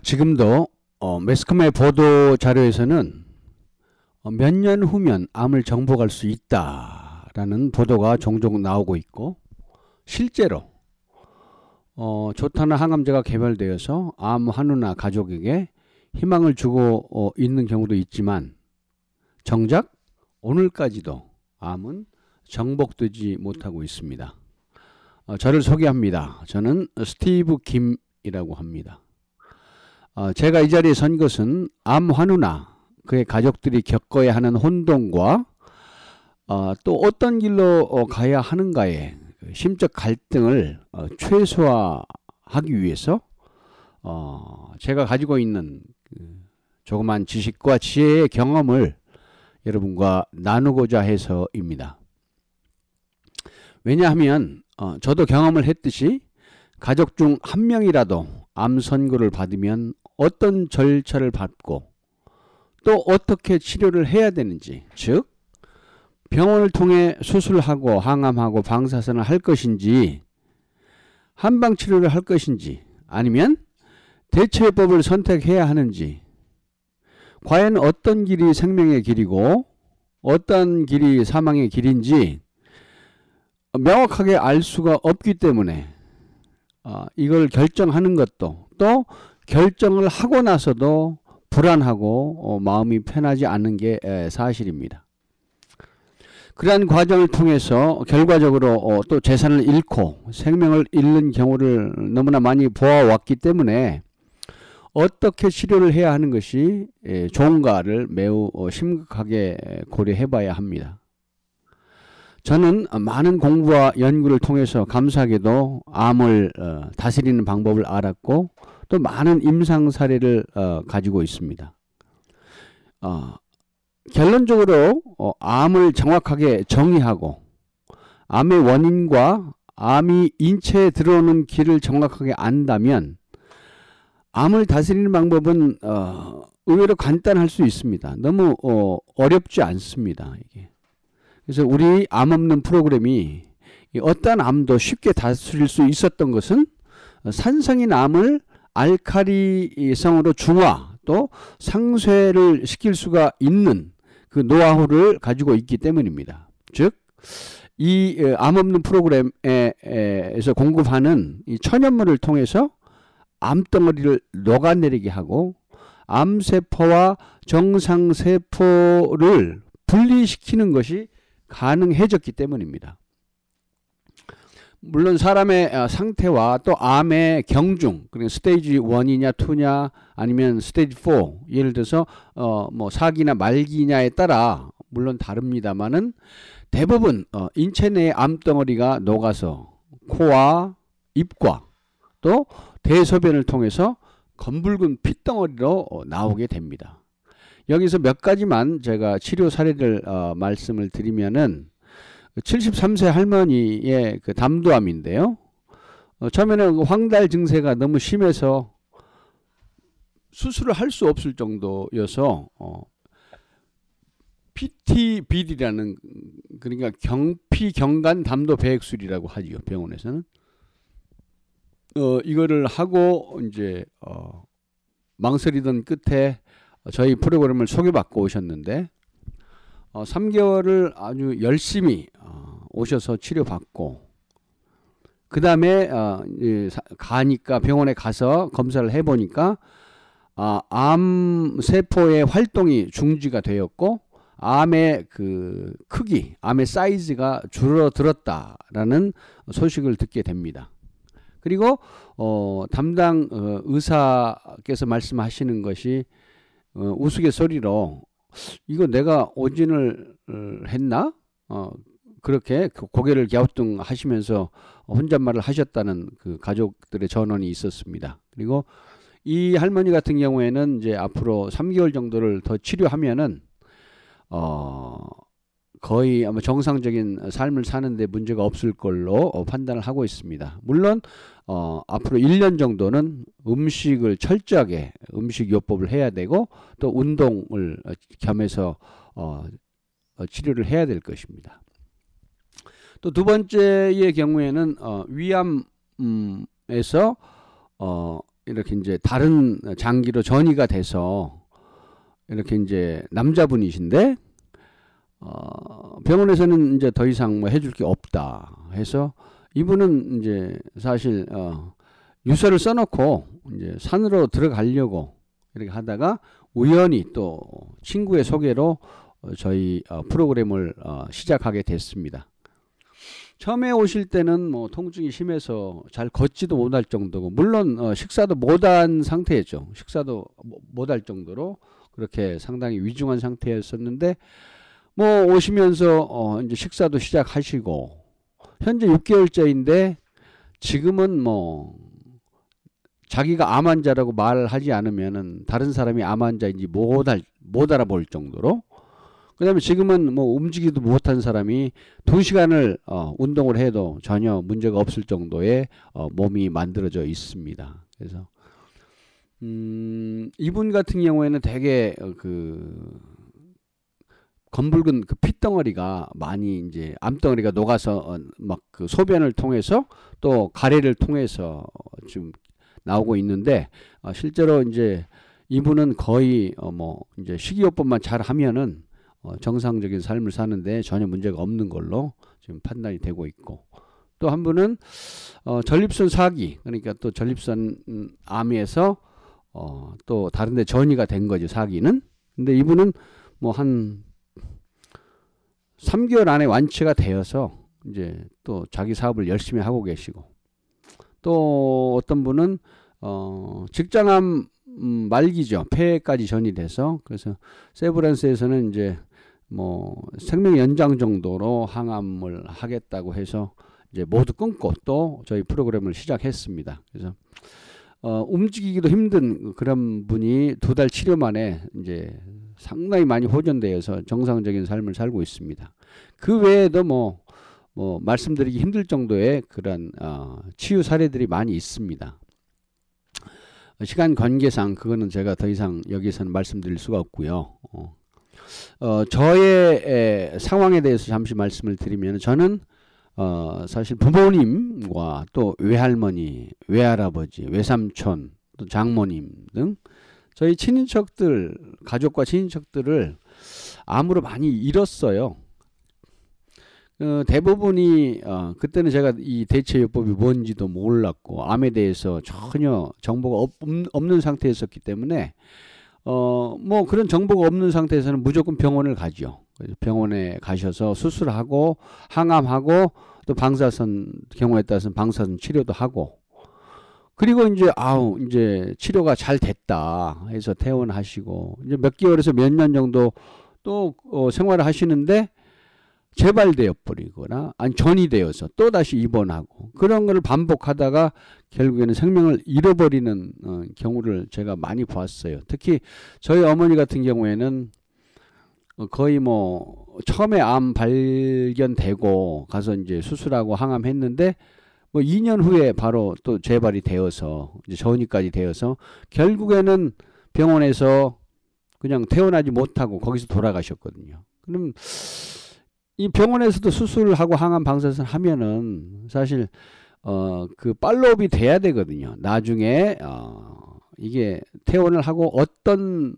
지금도 매스컴의 보도 자료에서는 몇 년 후면 암을 정복할 수 있다라는 보도가 종종 나오고 있고, 실제로 조타나 항암제가 개발되어서 암 환우나 가족에게 희망을 주고 있는 경우도 있지만, 정작 오늘까지도 암은 정복되지 못하고 있습니다. 저를 소개합니다. 저는 스티브 김이라고 합니다. 제가 이 자리에 선 것은 암 환우나 그의 가족들이 겪어야 하는 혼돈과 또 어떤 길로 가야 하는가의 심적 갈등을 최소화하기 위해서 제가 가지고 있는 조그만 지식과 지혜의 경험을 여러분과 나누고자 해서입니다. 왜냐하면 저도 경험을 했듯이 가족 중 한 명이라도 암 선고를 받으면 어떤 절차를 밟고 또 어떻게 치료를 해야 되는지, 즉 병원을 통해 수술하고 항암하고 방사선을 할 것인지, 한방치료를 할 것인지, 아니면 대처법을 선택해야 하는지, 과연 어떤 길이 생명의 길이고 어떤 길이 사망의 길인지 명확하게 알 수가 없기 때문에 이걸 결정하는 것도, 또 결정을 하고 나서도 불안하고 마음이 편하지 않은 게 사실입니다. 그러한 과정을 통해서 결과적으로 또 재산을 잃고 생명을 잃는 경우를 너무나 많이 보아왔기 때문에 어떻게 치료를 해야 하는 것이 좋은가를 매우 심각하게 고려해 봐야 합니다. 저는 많은 공부와 연구를 통해서 감사하게도 암을 다스리는 방법을 알았고, 또 많은 임상 사례를 가지고 있습니다. 결론적으로 암을 정확하게 정의하고 암의 원인과 암이 인체에 들어오는 길을 정확하게 안다면 암을 다스리는 방법은 의외로 간단할 수 있습니다. 너무 어렵지 않습니다. 이게. 그래서 우리 암 없는 프로그램이 어떠한 암도 쉽게 다스릴 수 있었던 것은 산성인 암을 알칼리성으로 중화 또 상쇄를 시킬 수가 있는 그 노하우를 가지고 있기 때문입니다. 즉, 이 암 없는 프로그램에서 공급하는 이 천연물을 통해서 암덩어리를 녹아내리게 하고 암세포와 정상세포를 분리시키는 것이 가능해졌기 때문입니다. 물론 사람의 상태와 또 암의 경중, 그러니까 스테이지 1이냐 2냐 아니면 스테이지 4, 예를 들어서 뭐 4기나 말기냐에 따라 물론 다릅니다만은 대부분 인체 내의 암덩어리가 녹아서 코와 입과 또 대소변을 통해서 검붉은 핏덩어리로 나오게 됩니다. 여기서 몇 가지만 제가 치료 사례를 말씀을 드리면은 73세 할머니의 그 담도암인데요. 처음에는 그 황달 증세가 너무 심해서 수술을 할 수 없을 정도여서 PTBD라는, 그러니까 경피경관 담도 배액술이라고 하지요, 병원에서는. 이거를 하고 이제 망설이던 끝에 저희 프로그램을 소개받고 오셨는데 3개월을 아주 열심히 오셔서 치료받고, 그 다음에 가니까 병원에 가서 검사를 해보니까 암세포의 활동이 중지가 되었고 암의 그 크기, 암의 사이즈가 줄어들었다라는 소식을 듣게 됩니다. 그리고 담당 의사께서 말씀하시는 것이 우스갯소리로 이거 내가 오진을 했나? 그렇게 고개를 갸우뚱하시면서 혼잣말을 하셨다는 그 가족들의 전원이 있었습니다. 그리고 이 할머니 같은 경우에는 이제 앞으로 3개월 정도를 더 치료하면은 거의 아마 정상적인 삶을 사는데 문제가 없을 걸로 판단을 하고 있습니다. 물론 앞으로 1년 정도는 음식을 철저하게 음식요법을 해야 되고 또 운동을 겸해서 치료를 해야 될 것입니다. 또 두 번째의 경우에는 위암에서 이렇게 이제 다른 장기로 전이가 돼서 이렇게 이제 남자분이신데 병원에서는 이제 더 이상 뭐 해줄 게 없다 해서 이분은 이제 사실 유서를 써놓고 이제 산으로 들어가려고 이렇게 하다가 우연히 또 친구의 소개로 저희 프로그램을 시작하게 됐습니다. 처음에 오실 때는 뭐 통증이 심해서 잘 걷지도 못할 정도고, 물론 식사도 못한 상태였죠. 식사도 못할 정도로 그렇게 상당히 위중한 상태였었는데, 뭐 오시면서 이제 식사도 시작하시고, 현재 6개월째인데 지금은 뭐 자기가 암 환자라고 말하지 않으면은 다른 사람이 암 환자인지 못 알아볼 정도로, 그 다음에 지금은 뭐 움직이도 못한 사람이 2시간을 운동을 해도 전혀 문제가 없을 정도의 몸이 만들어져 있습니다. 그래서 이분 같은 경우에는 되게 검붉은 그 핏덩어리가 많이 이제 암덩어리가 녹아서 막 그 소변을 통해서 또 가래를 통해서 지금 나오고 있는데, 실제로 이제 이분은 거의 뭐 이제 식이요법만 잘 하면은 정상적인 삶을 사는데 전혀 문제가 없는 걸로 지금 판단이 되고 있고, 또 한 분은 전립선 사기, 그러니까 또 전립선 암에서 또 다른데 전이가 된 거죠, 사기는. 근데 이분은 뭐 한 3개월 안에 완치가 되어서 이제 또 자기 사업을 열심히 하고 계시고, 또 어떤 분은 직장암 말기죠. 폐까지 전이 돼서, 그래서 세브란스에서는 이제 뭐 생명 연장 정도로 항암을 하겠다고 해서 이제 모두 끊고 또 저희 프로그램을 시작했습니다. 그래서 움직이기도 힘든 그런 분이 2달 치료 만에 이제 상당히 많이 호전되어서 정상적인 삶을 살고 있습니다. 그 외에도 뭐 말씀드리기 힘들 정도의 그런 치유 사례들이 많이 있습니다. 시간 관계상 그거는 제가 더 이상 여기서는 말씀드릴 수가 없고요. 저의 상황에 대해서 잠시 말씀을 드리면, 저는 사실 부모님과 또 외할머니, 외할아버지, 외삼촌, 또 장모님 등 저희 친인척들, 가족과 친인척들을 암으로 많이 잃었어요. 대부분이 그때는 제가 이 대체요법이 뭔지도 몰랐고 암에 대해서 전혀 정보가 없는 상태였었기 때문에 뭐 그런 정보가 없는 상태에서는 무조건 병원을 가죠. 그래서 병원에 가셔서 수술하고 항암하고 또 방사선, 경우에 따라서는 방사선 치료도 하고, 그리고 이제 치료가 잘 됐다 해서 퇴원하시고 이제 몇 개월에서 몇 년 정도 또 생활을 하시는데 재발되어 버리거나 아니 전이 되어서 또 다시 입원하고, 그런 걸 반복하다가 결국에는 생명을 잃어버리는 경우를 제가 많이 봤어요. 특히 저희 어머니 같은 경우에는 거의 뭐 처음에 암 발견되고 가서 이제 수술하고 항암했는데 뭐 2년 후에 바로 또 재발이 되어서 이제 전이까지 되어서 결국에는 병원에서 그냥 퇴원하지 못하고 거기서 돌아가셨거든요. 그럼 이 병원에서도 수술하고 항암 방사선 하면은 사실 그 팔로우업이 돼야 되거든요. 나중에 이게 퇴원을 하고 어떤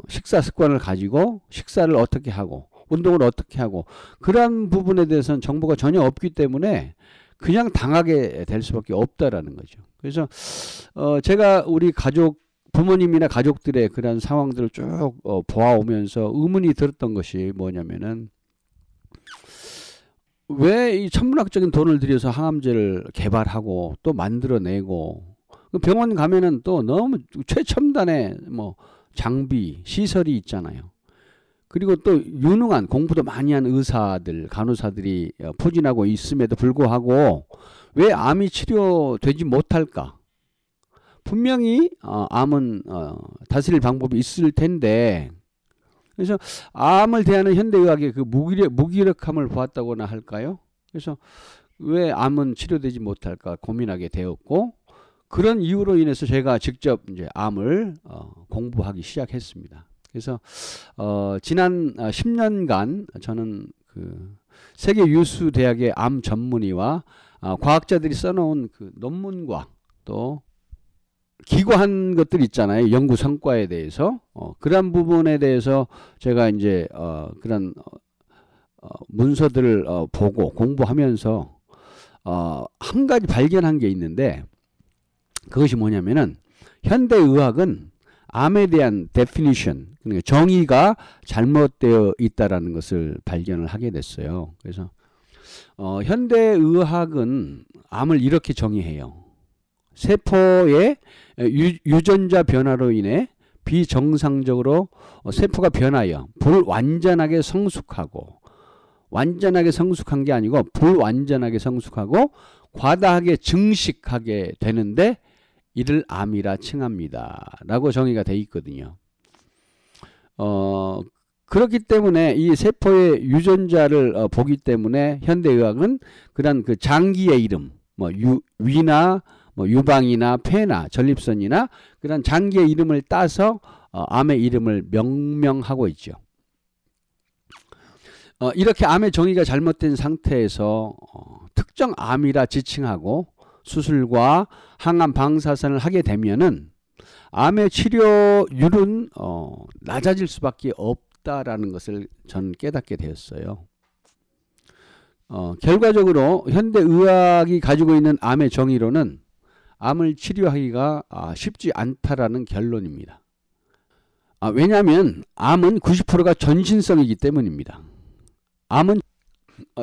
식사 습관을 가지고 식사를 어떻게 하고 운동을 어떻게 하고, 그런 부분에 대해서는 정보가 전혀 없기 때문에 그냥 당하게 될 수밖에 없다라는 거죠. 그래서 제가 우리 부모님이나 가족들의 그런 상황들을 쭉 보아오면서 의문이 들었던 것이 뭐냐면은, 왜 이 천문학적인 돈을 들여서 항암제를 개발하고 또 만들어내고, 병원 가면은 또 너무 최첨단의 뭐 장비, 시설이 있잖아요. 그리고 또 유능한 공부도 많이 한 의사들, 간호사들이 포진하고 있음에도 불구하고 왜 암이 치료되지 못할까? 분명히 암은 다스릴 방법이 있을 텐데, 그래서 암을 대하는 현대의학의 그 무기력함을 보았다고나 할까요? 그래서 왜 암은 치료되지 못할까 고민하게 되었고, 그런 이유로 인해서 제가 직접 이제 암을 공부하기 시작했습니다. 그래서 지난 10년간 저는 그 세계 유수 대학의 암 전문의와 과학자들이 써놓은 그 논문과 또 기고한 것들 있잖아요. 연구 성과에 대해서. 그런 부분에 대해서 제가 이제 그런 문서들을 보고 공부하면서 한 가지 발견한 게 있는데, 그것이 뭐냐면은 현대의학은 암에 대한 definition, 그러니까 정의가 잘못되어 있다라는 것을 발견을 하게 됐어요. 그래서 현대의학은 암을 이렇게 정의해요. 세포의 유전자 변화로 인해 비정상적으로 세포가 변하여 불완전하게 성숙하고, 완전하게 성숙한 게 아니고 불완전하게 성숙하고 과다하게 증식하게 되는데 이를 암이라 칭합니다 라고 정의가 돼 있거든요. 그렇기 때문에 이 세포의 유전자를 보기 때문에 현대의학은 그런 그 장기의 이름, 뭐 위나 뭐 유방이나 폐나 전립선이나 그런 장기의 이름을 따서 암의 이름을 명명하고 있죠. 이렇게 암의 정의가 잘못된 상태에서 특정 암이라 지칭하고 수술과 항암 방사선을 하게 되면은 암의 치료율은 낮아질 수밖에 없다라는 것을 저는 깨닫게 되었어요. 결과적으로 현대의학이 가지고 있는 암의 정의로는 암을 치료하기가 쉽지 않다라는 결론입니다. 왜냐하면 암은 90%가 전신성이기 때문입니다. 암은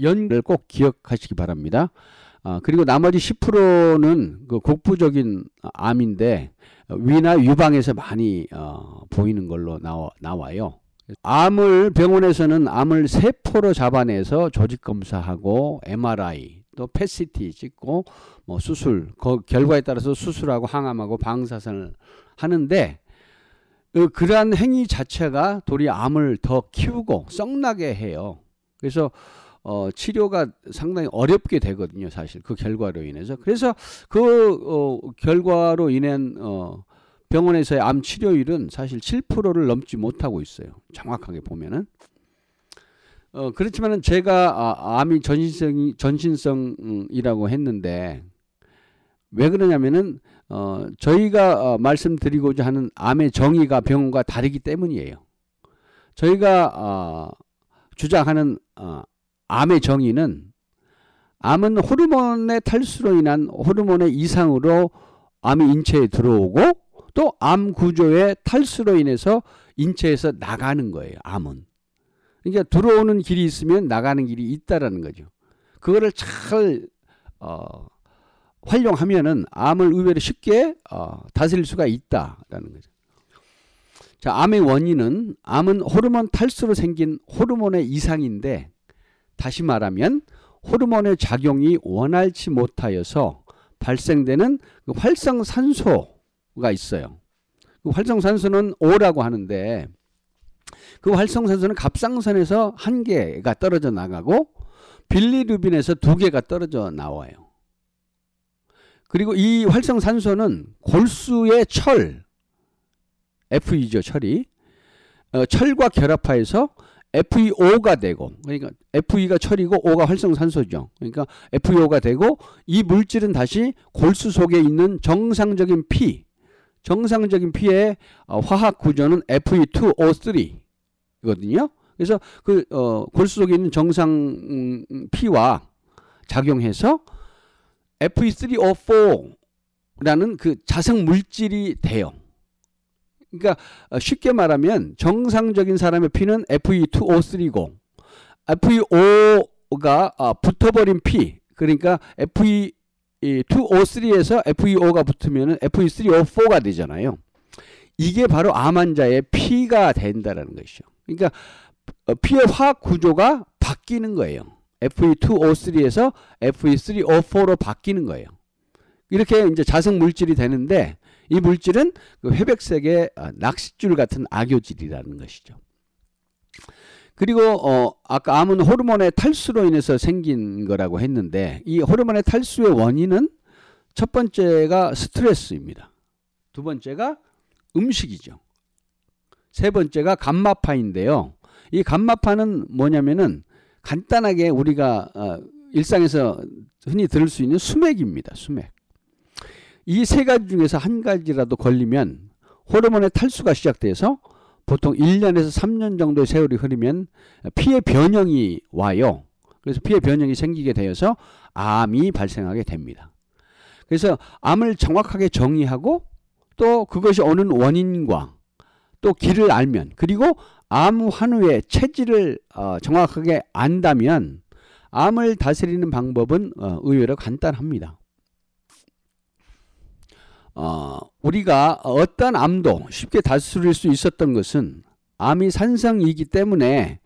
연을 꼭 기억하시기 바랍니다. 그리고 나머지 10%는 그 국부적인 암인데 위나 유방에서 많이 보이는 걸로 나와요. 암을 병원에서는 암을 세포로 잡아내서 조직 검사하고 MRI 또 PET-CT 찍고 뭐 수술, 그 결과에 따라서 수술하고 항암하고 방사선을 하는데 그러한 행위 자체가 도리어 암을 더 키우고 썩나게 해요. 그래서 치료가 상당히 어렵게 되거든요, 사실 그 결과로 인해서. 그래서 그 결과로 인한 병원에서의 암 치료율은 사실 7%를 넘지 못하고 있어요, 정확하게 보면은. 그렇지만은 제가 암이 전신성이라고 했는데 왜 그러냐면은 저희가 말씀드리고자 하는 암의 정의가 병원과 다르기 때문이에요. 저희가 주장하는 암의 정의는 암은 호르몬의 탈수로 인한 호르몬의 이상으로 암이 인체에 들어오고 또 암 구조의 탈수로 인해서 인체에서 나가는 거예요, 암은. 그러니까 들어오는 길이 있으면 나가는 길이 있다라는 거죠. 그거를 잘 활용하면은 암을 의외로 쉽게 다스릴 수가 있다라는 거죠. 자, 암의 원인은 암은 호르몬 탈수로 생긴 호르몬의 이상인데, 다시 말하면 호르몬의 작용이 원활치 못하여서 발생되는 그 활성산소가 있어요. 그 활성산소는 O라고 하는데 그 활성산소는 갑상선에서 1개가 떨어져 나가고 빌리루빈에서 2개가 떨어져 나와요. 그리고 이 활성산소는 골수의 철, Fe죠, 철이. 철과 결합하여서 FeO가 되고, 그러니까 Fe가 철이고 O가 활성산소죠. 그러니까 FeO가 되고 이 물질은 다시 골수 속에 있는 정상적인 피, 정상적인 피의 화학 구조는 Fe2O3거든요. 그래서 그 골수 속에 있는 정상 피와 작용해서 Fe3O4라는 그 자성 물질이 돼요. 그러니까 쉽게 말하면 정상적인 사람의 피는 Fe2O3고 FeO가 붙어버린 피, 그러니까 Fe2O3에서 FeO가 붙으면 Fe3O4가 되잖아요. 이게 바로 암 환자의 피가 된다는 것이죠. 그러니까 피의 화학 구조가 바뀌는 거예요. Fe2O3에서 Fe3O4로 바뀌는 거예요. 이렇게 이제 자성 물질이 되는데 이 물질은 그 회백색의 낚싯줄 같은 악효질이라는 것이죠. 그리고 아까 암은 호르몬의 탈수로 인해서 생긴 거라고 했는데 이 호르몬의 탈수의 원인은 첫 번째가 스트레스입니다. 두 번째가 음식이죠. 세 번째가 감마파인데요. 이 감마파는 뭐냐면은 간단하게 우리가 일상에서 흔히 들을 수 있는 수맥입니다. 수맥. 이 세 가지 중에서 한 가지라도 걸리면 호르몬의 탈수가 시작돼서 보통 1년에서 3년 정도의 세월이 흐르면 피의 변형이 와요. 그래서 피의 변형이 생기게 되어서 암이 발생하게 됩니다. 그래서 암을 정확하게 정의하고 또 그것이 오는 원인과 또 길을 알면, 그리고 암 환우의 체질을 정확하게 안다면 암을 다스리는 방법은 의외로 간단합니다. 우리가 어떤 암도 쉽게 다스릴 수 있었던 것은 암이 산성이기 때문에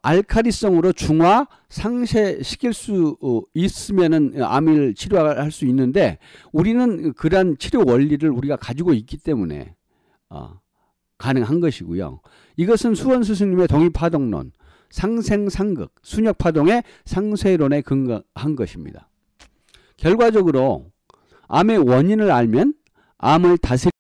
알카리성으로 중화 상쇄시킬 수 있으면은 암을 치료할 수 있는데, 우리는 그러한 치료 원리를 우리가 가지고 있기 때문에 가능한 것이고요. 이것은 수원 스승님의 동위파동론, 상생상극, 순역파동의 상쇄론에 근거한 것입니다. 결과적으로 암의 원인을 알면 암을 다스릴